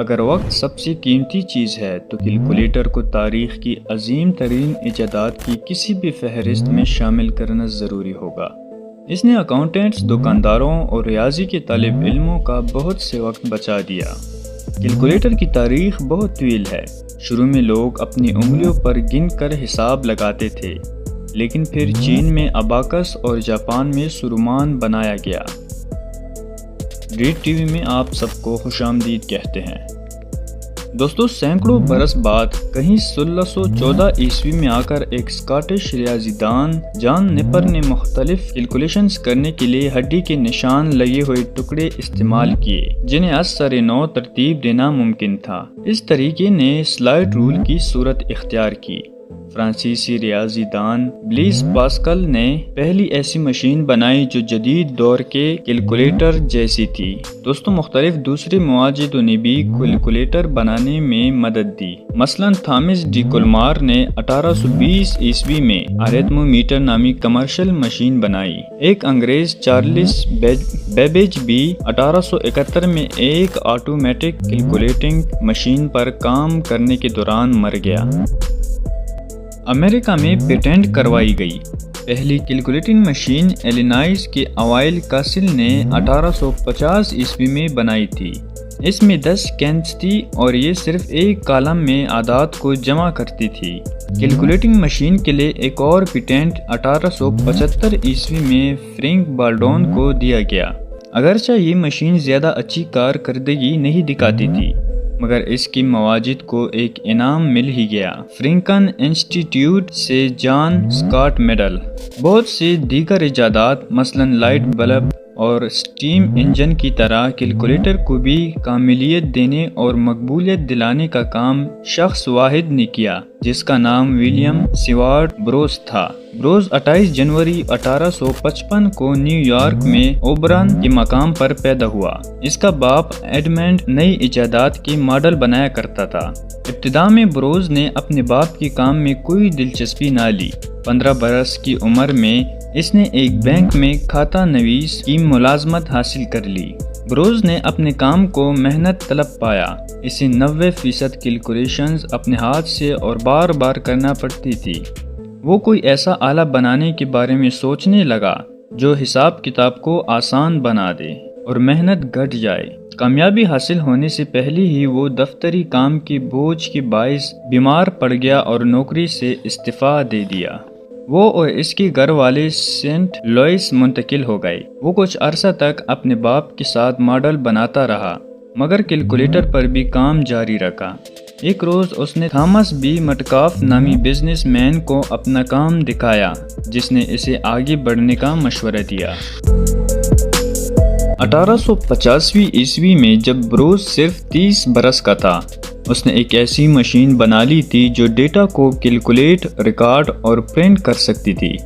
اگر وقت سب سے قیمتی چیز ہے تو کیلکولیٹر کو تاریخ کی عظیم ترین ایجادات کی کسی بھی فہرست میں شامل کرنا ضروری ہوگا۔ اس نے اکاؤنٹنٹس، دکانداروں اور ریاضی کے طالب علموں کا بہت سے وقت بچا دیا۔ کیلکولیٹر کی تاریخ بہت طویل ہے۔ شروع میں لوگ اپنی انگلیوں پر گن کر حساب لگاتے تھے، لیکن پھر چین میں اباکس اور جاپان میں سرومان بنایا گیا۔ ریڈ ٹی وی میں آپ سب کو خوش آمدید کہتے ہیں۔ دوستو، سینکڑوں برس بعد کہیں 1614 عیسوی میں آ کر ایک اسکاٹش ریاضی دان جان نیپر نے مختلف کیلکولیشنز کرنے کے لیے ہڈی کے نشان لگے ہوئے ٹکڑے استعمال کیے، جنہیں از سر نو ترتیب دینا ممکن تھا۔ اس طریقے نے سلائڈ رول کی صورت اختیار کی۔ فرانسیسی ریاضی دان بلیس پاسکل نے پہلی ایسی مشین بنائی جو جدید دور کے کیلکولیٹر جیسی تھی۔ دوستوں، مختلف دوسرے مواجدوں نے بھی کیلکولیٹر بنانے میں مدد دی۔ مثلاً تھامس ڈی کولمار نے 1820 عیسوی میں اریتھمو میٹر نامی کمرشل مشین بنائی۔ ایک انگریز چارلس بیبیج بھی 1871 میں ایک آٹومیٹک کیلکولیٹنگ مشین پر کام کرنے کے دوران مر گیا۔ امریکہ میں پیٹنٹ کروائی گئی۔ پہلی کیلکولیٹنگ مشین ایلینائز کے اوائل کاسل نے 1850 عیسوی میں بنائی تھی۔ اس میں 10 کینز تھی اور یہ صرف ایک کالم میں اعداد کو جمع کرتی تھی۔ کیلکولیٹنگ مشین کے لیے ایک اور پیٹنٹ 1875 عیسوی میں فرینک بالڈون کو دیا گیا۔ اگرچہ یہ مشین زیادہ اچھی کارکردگی نہیں دکھاتی تھی، مگر اس کی مواجد کو ایک انعام مل ہی گیا، فرینکن انسٹیٹیوٹ سے جان اسکاٹ میڈل۔ بہت سے دیگر ایجادات مثلاً لائٹ بلب اور سٹیم انجن کی طرح کیلکولیٹر کو بھی کاملیت دینے اور مقبولیت دلانے کا کام شخص واحد نے کیا، جس کا نام ولیم سیوارڈ بروس تھا۔ بروس 28 جنوری 1855 کو نیو یارک میں اوبرن کے مقام پر پیدا ہوا۔ اس کا باپ ایڈمنڈ نئی ایجادات کے ماڈل بنایا کرتا تھا۔ ابتدا میں بروس نے اپنے باپ کے کام میں کوئی دلچسپی نہ لی۔ 15 برس کی عمر میں اس نے ایک بینک میں کھاتہ نویس کی ملازمت حاصل کر لی۔ بروس نے اپنے کام کو محنت طلب پایا۔ اسے 90% کیلکولیشنز اپنے ہاتھ سے اور بار بار کرنا پڑتی تھی۔ وہ کوئی ایسا آلہ بنانے کے بارے میں سوچنے لگا جو حساب کتاب کو آسان بنا دے اور محنت گھٹ جائے۔ کامیابی حاصل ہونے سے پہلے ہی وہ دفتری کام کے بوجھ کے باعث بیمار پڑ گیا اور نوکری سے استعفیٰ دے دیا۔ وہ اور اس کے گھر والے سینٹ لوئس منتقل ہو گئے۔ وہ کچھ عرصہ تک اپنے باپ کے ساتھ ماڈل بناتا رہا، مگر کیلکولیٹر پر بھی کام جاری رکھا۔ ایک روز اس نے تھامس بی مٹکاف نامی بزنس مین کو اپنا کام دکھایا، جس نے اسے آگے بڑھنے کا مشورہ دیا۔ 1885 عیسوی میں جب بروس صرف 30 برس کا تھا، اس نے ایک ایسی مشین بنا لی تھی جو ڈیٹا کو کیلکولیٹ، ریکارڈ اور پرنٹ کر سکتی تھی۔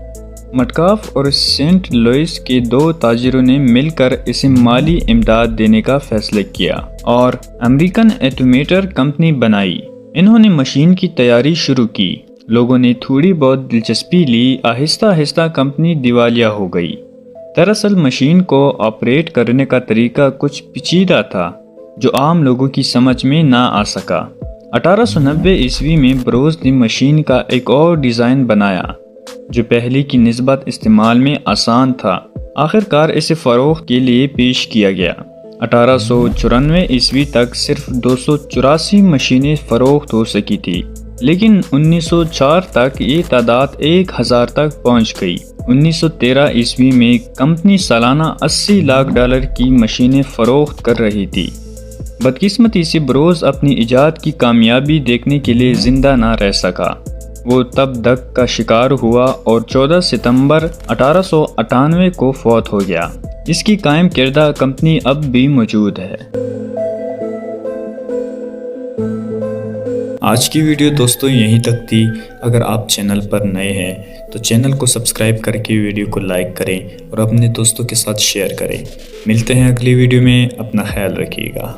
مٹکاف اور سینٹ لوئس کے 2 تاجروں نے مل کر اسے مالی امداد دینے کا فیصلہ کیا اور امریکن ایٹومیٹر کمپنی بنائی۔ انہوں نے مشین کی تیاری شروع کی۔ لوگوں نے تھوڑی بہت دلچسپی لی۔ آہستہ آہستہ کمپنی دیوالیہ ہو گئی۔ دراصل مشین کو آپریٹ کرنے کا طریقہ کچھ پیچیدہ تھا جو عام لوگوں کی سمجھ میں نہ آ سکا۔ 1890 عیسوی میں بروس نے مشین کا ایک اور ڈیزائن بنایا جو پہلے کی نسبت استعمال میں آسان تھا۔ آخر کار اسے فروخت کے لیے پیش کیا گیا۔ 1894 عیسوی تک صرف 284 مشینیں فروخت ہو سکی تھی، لیکن 1904 تک یہ تعداد 1000 تک پہنچ گئی۔ 1913 عیسوی میں کمپنی سالانہ $80 لاکھ کی مشینیں فروخت کر رہی تھی۔ بدقسمتی سے بروس اپنی ایجاد کی کامیابی دیکھنے کے لیے زندہ نہ رہ سکا۔ وہ تب دق کا شکار ہوا اور 14 ستمبر 1898 کو فوت ہو گیا۔ اس کی قائم کردہ کمپنی اب بھی موجود ہے۔ آج کی ویڈیو دوستوں یہیں تک تھی۔ اگر آپ چینل پر نئے ہیں تو چینل کو سبسکرائب کر کے ویڈیو کو لائک کریں اور اپنے دوستوں کے ساتھ شیئر کریں۔ ملتے ہیں اگلی ویڈیو میں، اپنا خیال رکھیے گا۔